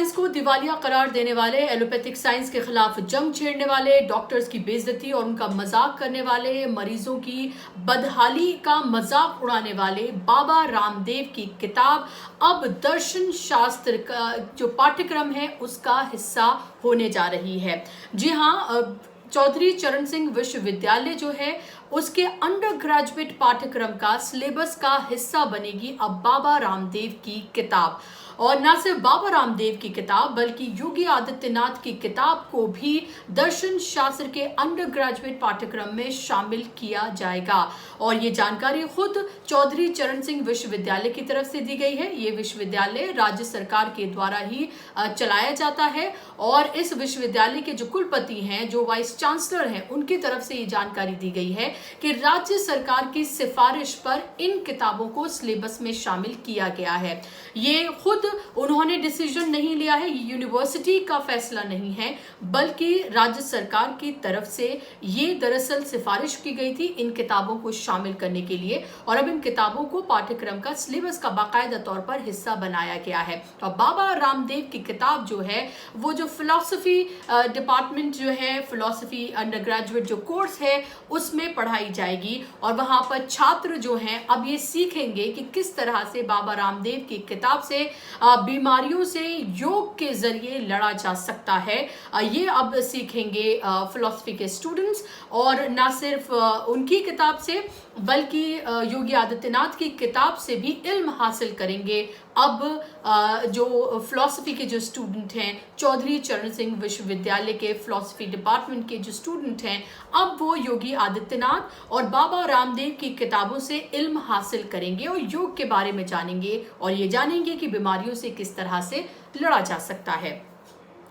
Science को दिवालिया करार देने वाले, एलोपैथिक साइंस के खिलाफ जंग छेड़ने वाले, डॉक्टर्स की बेइज्जती और उनका मजाक करने वाले, मरीजों की बदहाली का मजाक उड़ाने वाले बाबा रामदेव की किताब अब दर्शन शास्त्र का जो पाठ्यक्रम है उसका हिस्सा होने जा रही है। जी हाँ, चौधरी चरण सिंह विश्वविद्यालय जो है उसके अंडर ग्रेजुएट पाठ्यक्रम का सिलेबस का हिस्सा बनेगी अब बाबा रामदेव की किताब। और न सिर्फ बाबा रामदेव की किताब बल्कि योगी आदित्यनाथ की किताब को भी दर्शन शास्त्र के अंडर ग्रेजुएट पाठ्यक्रम में शामिल किया जाएगा। और ये जानकारी खुद चौधरी चरण सिंह विश्वविद्यालय की तरफ से दी गई है। ये विश्वविद्यालय राज्य सरकार के द्वारा ही चलाया जाता है और इस विश्वविद्यालय के जो कुलपति हैं, जो वाइस चांसलर हैं, उनकी तरफ से ये जानकारी दी गई है कि राज्य सरकार की सिफारिश पर इन किताबों को सिलेबस में शामिल किया गया है। ये खुद उन्होंने डिसीजन नहीं लिया है, ये यूनिवर्सिटी का फैसला नहीं है, बल्कि राज्य सरकार की तरफ से ये दरअसल सिफारिश की गई थी इन किताबों को शामिल करने के लिए। और अब इन किताबों को पाठ्यक्रम का सिलेबस का बाकायदा तौर पर हिस्सा बनाया गया है। और बाबा रामदेव की किताब जो है वो जो फिलॉसफी डिपार्टमेंट जो है, फिलॉसफी अंडर ग्रेजुएट जो कोर्स है उसमें पढ़ाई जाएगी। और वहां पर छात्र जो हैं अब ये सीखेंगे कि किस तरह से बाबा रामदेव की किताब से बीमारियों से योग के जरिए लड़ा जा सकता है। ये अब सीखेंगे फिलॉसफी के स्टूडेंट्स। और ना सिर्फ उनकी किताब से बल्कि योगी आदित्यनाथ की किताब से भी इल्म हासिल करेंगे अब जो फिलॉसफी के जो स्टूडेंट हैं, चौधरी चरण सिंह विश्वविद्यालय के फिलॉसफी डिपार्टमेंट के जो स्टूडेंट हैं, अब वो योगी आदित्यनाथ और बाबा रामदेव की किताबों से इल्म हासिल करेंगे और योग के बारे में जानेंगे और ये जानेंगे कि बीमारियों से किस तरह से लड़ा जा सकता है।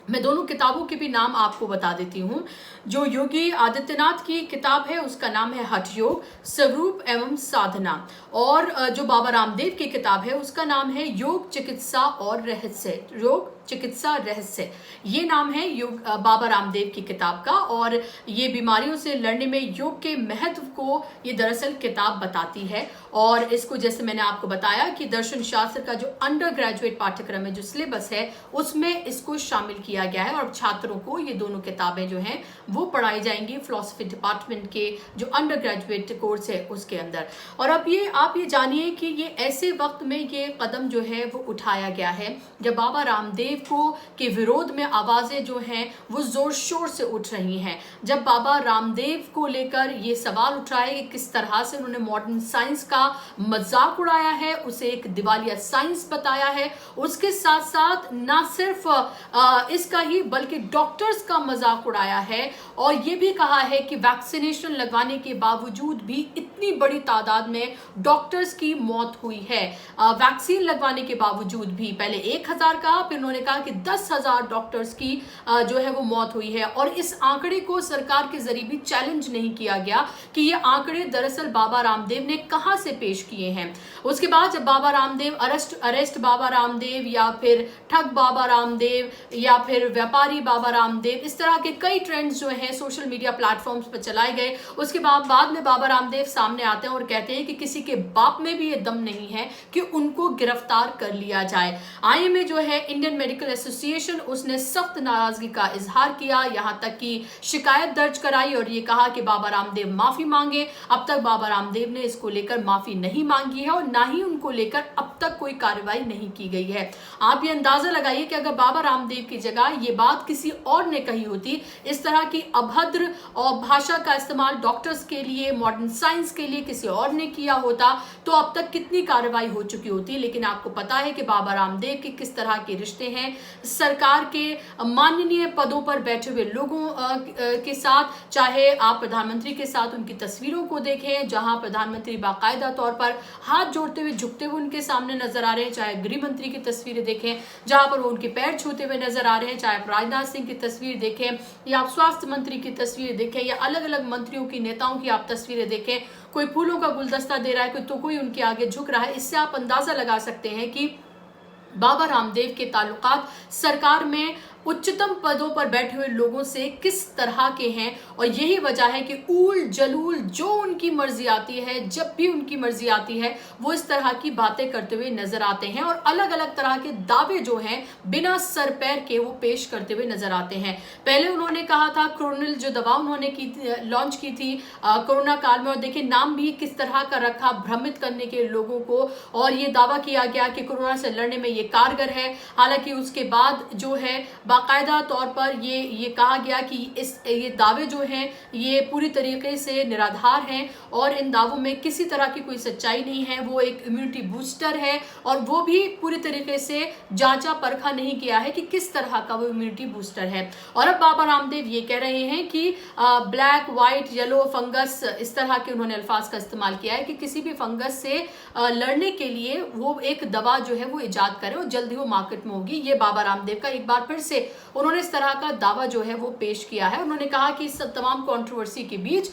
मैं दोनों किताबों के भी नाम आपको बता देती हूँ। जो योगी आदित्यनाथ की किताब है उसका नाम है हठ योग, स्वरूप एवं साधना। और जो बाबा रामदेव की किताब है उसका नाम है योग चिकित्सा और रहस्य, योग चिकित्सा रहस्य। ये नाम है योग बाबा रामदेव की किताब का। और ये बीमारियों से लड़ने में योग के महत्व को ये दरअसल किताब बताती है। और इसको जैसे मैंने आपको बताया कि दर्शन शास्त्र का जो अंडर ग्रेजुएट पाठ्यक्रम है, जो सिलेबस है, उसमें इसको शामिल किया गया है। और छात्रों को ये दोनों किताबें जो हैं वो पढ़ाई जाएंगी फिलॉसफी डिपार्टमेंट के जो अंडर ग्रेजुएट कोर्स है उसके अंदर। और अब ये आप ये जानिए कि ये ऐसे वक्त में ये कदम जो है वो उठाया गया है जब बाबा रामदेव को के विरोध में आवाजें जो हैं वो जोर शोर से उठ रही हैं। जब बाबा रामदेव को लेकर ये सवाल उठ रहा है कि किस तरह से उन्होंने मॉडर्न साइंस का मजाक उड़ाया है, उसे एक दिवालिया साइंस बताया है, उसके साथ साथ ना सिर्फ इसका ही बल्कि डॉक्टर्स का मजाक उड़ाया है और ये भी कहा है कि वैक्सीनेशन लगवाने के बावजूद भी इतनी बड़ी तादाद में डॉक्टर्स की मौत हुई है। वैक्सीन लगवाने के बावजूद भी पहले 1000 कहा, फिर उन्होंने कहा कि 10,000 डॉक्टर्स की जो है वो मौत हुई है। और इस आंकड़े को सरकार के जरिए भी चैलेंज नहीं किया गया कि ये आंकड़े दरअसल बाबा रामदेव ने कहां से पेश किए हैं। उसके बाद जब बाबा रामदेव अरेस्ट बाबा रामदेव या फिर ठग बाबा रामदेव या फिर व्यापारी बाबा रामदेव, इस तरह के कई ट्रेंड्स जो हैं सोशल मीडिया प्लेटफॉर्म्स पर चलाए गए। उसके बाद में बाबा रामदेव सामने आते हैं और कहते हैं कि किसी के बाप में भी ये दम नहीं है कि उनको गिरफ्तार कर लिया जाए। आईएमए जो है, इंडियन मेडिकल एसोसिएशन, उसने सख्त नाराजगी का इजहार किया, यहां तक कि शिकायत दर्ज कराई और ये कहा कि बाबा रामदेव माफी मांगे। अब तक बाबा रामदेव ने इसको लेकर माफी नहीं मांगी है और ना ही उनको लेकर अब तक कोई कार्रवाई नहीं की गई है। आप ये अंदाजा लगाइए कि अगर बाबा रामदेव की जगह ये बात किसी और ने कही होती, इस तरह की अभद्र और भाषा का इस्तेमाल डॉक्टर्स के लिए, मॉडर्न साइंस के लिए किसी और ने किया होता तो अब तक कितनी कार्रवाई हो चुकी होती। लेकिन आपको पता है कि बाबा रामदेव के किस तरह के रिश्ते हैं सरकार के माननीय पदों पर बैठे हुए लोगों के साथ। चाहे आप प्रधानमंत्री के साथ उनकी तस्वीरों को देखें जहां प्रधानमंत्री बाकायदा तौर पर हाथ जोड़ते हुए, झुकते हुए उनके सामने नजर आ रहे हैं, चाहे गृह मंत्री की तस्वीरें देखें जहां पर वो उनके पैर छूते हुए नजर आ रहे हैं, चाहे आप राजनाथ सिंह की तस्वीर देखें या आप स्वास्थ्य मंत्री की तस्वीर देखें या अलग अलग मंत्रियों की, नेताओं की आप तस्वीरें देखें, कोई फूलों का गुलदस्ता दे रहा है तो कोई उनके आगे झुक रहा है। इससे आप अंदाजा लगा सकते हैं कि बाबा रामदेव के ताल्लुकात सरकार में उच्चतम पदों पर बैठे हुए लोगों से किस तरह के हैं, और यही वजह है कि ऊल जलूल जो उनकी मर्जी आती है, जब भी उनकी मर्जी आती है, वो इस तरह की बातें करते हुए नजर आते हैं और अलग अलग तरह के दावे जो हैं बिना सर पैर के वो पेश करते हुए नजर आते हैं। पहले उन्होंने कहा था क्रोनिल जो दवा उन्होंने लॉन्च की थी कोरोना काल में, और देखिए नाम भी किस तरह का रखा, भ्रमित करने के लोगों को, और ये दावा किया गया कि कोरोना से लड़ने में ये कारगर है। हालांकि उसके बाद जो है बाकायदा तौर पर ये कहा गया कि ये दावे जो हैं ये पूरी तरीके से निराधार हैं और इन दावों में किसी तरह की कोई सच्चाई नहीं है। वो एक इम्यूनिटी बूस्टर है और वो भी पूरी तरीके से जांचा परखा नहीं किया है कि किस तरह का वो इम्यूनिटी बूस्टर है। और अब बाबा रामदेव ये कह रहे हैं कि ब्लैक, व्हाइट, येलो फंगस, इस तरह के उन्होंने अल्फाज का इस्तेमाल किया है कि किसी भी फंगस से लड़ने के लिए वो एक दवा जो है वो इजाद करें और जल्दी वो मार्केट में होगी। ये बाबा रामदेव का एक बार फिर से उन्होंने इस तरह का दावा जो है वो पेश किया है। उन्होंने कहा कि इस तमाम कंट्रोवर्सी के बीच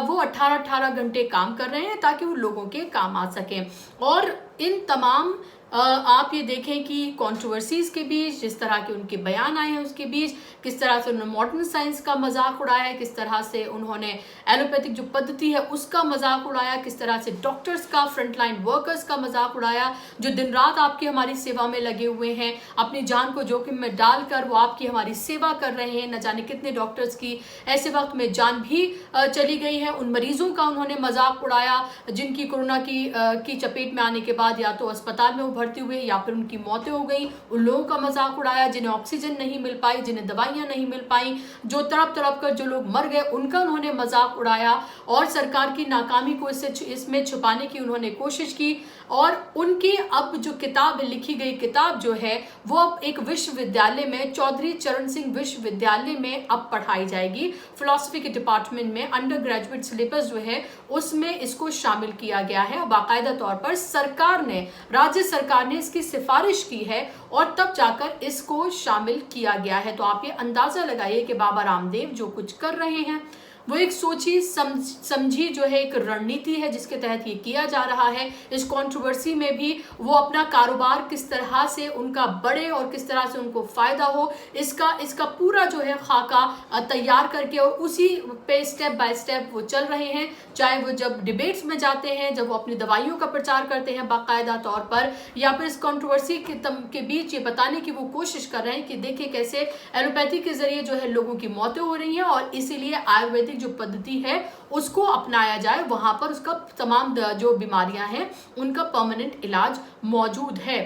वो 18-18 घंटे काम कर रहे हैं ताकि वो लोगों के काम आ सकें। और इन तमाम आप ये देखें कि कंट्रोवर्सीज के बीच जिस तरह के उनके बयान आए हैं उसके बीच किस तरह से उन्होंने मॉडर्न साइंस का मजाक उड़ाया है, किस तरह से उन्होंने एलोपैथिक जो पद्धति है उसका मजाक उड़ाया, किस तरह से डॉक्टर्स का, फ्रंटलाइन वर्कर्स का मजाक उड़ाया जो दिन रात आपकी हमारी सेवा में लगे हुए हैं, अपनी जान को जोखिम में डालकर वो आपकी हमारी सेवा कर रहे हैं। न जाने कितने डॉक्टर्स की ऐसे वक्त में जान भी चली गई है। उन मरीजों का उन्होंने मजाक उड़ाया जिनकी कोरोना की चपेट में आने के बाद या तो अस्पताल में भर्ती हुए या फिर उनकी मौतें हो गई। उन लोगों का मजाक उड़ाया जिन्हें ऑक्सीजन नहीं मिल पाई, जिन्हें दवाइयां नहीं मिल पाई, जो तड़प तड़प कर जो लोग मर गए उनका उन्होंने मजाक उड़ाया और सरकार की नाकामी को इसमें छुपाने की उन्होंने कोशिश की। और उनकी अब जो किताब लिखी गई किताब जो है वो अब एक विश्वविद्यालय में, चौधरी चरण सिंह विश्वविद्यालय में अब पढ़ाई जाएगी। फिलॉसफी के डिपार्टमेंट में अंडर ग्रेजुएट सिलेबस जो है उसमें इसको शामिल किया गया है। बाकायदा तौर पर सरकार ने, राज्य सरकार ने इसकी सिफारिश की है और तब जाकर इसको शामिल किया गया है। तो आप ये अंदाजा लगाइए कि बाबा रामदेव जो कुछ कर रहे हैं वो एक सोची समझी जो है एक रणनीति है जिसके तहत ये किया जा रहा है। इस कंट्रोवर्सी में भी वो अपना कारोबार किस तरह से उनका बढ़े और किस तरह से उनको फायदा हो, इसका पूरा जो है खाका तैयार करके और उसी पे स्टेप बाय स्टेप वो चल रहे हैं। चाहे वो जब डिबेट्स में जाते हैं, जब वो अपनी दवाइयों का प्रचार करते हैं बाकायदा तौर पर, या फिर इस कंट्रोवर्सी के बीच ये बताने की वो कोशिश कर रहे हैं कि देखिए कैसे एलोपैथी के जरिए जो है लोगों की मौतें हो रही हैं और इसीलिए आयुर्वेदिक जो पद्धति है उसको अपनाया जाए, वहां पर उसका तमाम जो बीमारियां हैं उनका परमानेंट इलाज मौजूद है।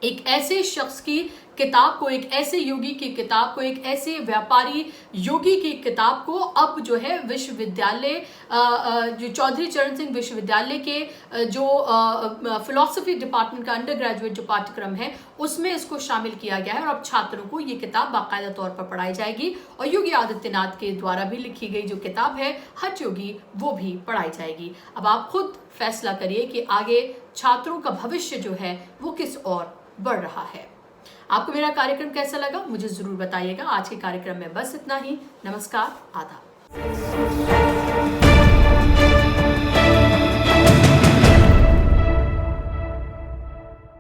एक ऐसे शख्स की किताब को, एक ऐसे योगी की किताब को, एक ऐसे व्यापारी योगी की किताब को अब जो है विश्वविद्यालय, जो चौधरी चरण सिंह विश्वविद्यालय के जो फिलॉसफी डिपार्टमेंट का अंडर ग्रेजुएट जो पाठ्यक्रम है उसमें इसको शामिल किया गया है और अब छात्रों को ये किताब बाकायदा तौर पर पढ़ाई जाएगी और योगी आदित्यनाथ के द्वारा भी लिखी गई जो किताब है हठ योगी वो भी पढ़ाई जाएगी। अब आप खुद फैसला करिए कि आगे छात्रों का भविष्य जो है वो किस ओर बढ़ रहा है। आपको मेरा कार्यक्रम कैसा लगा मुझे जरूर बताइएगा। आज के कार्यक्रम में बस इतना ही। नमस्कार, आदाब।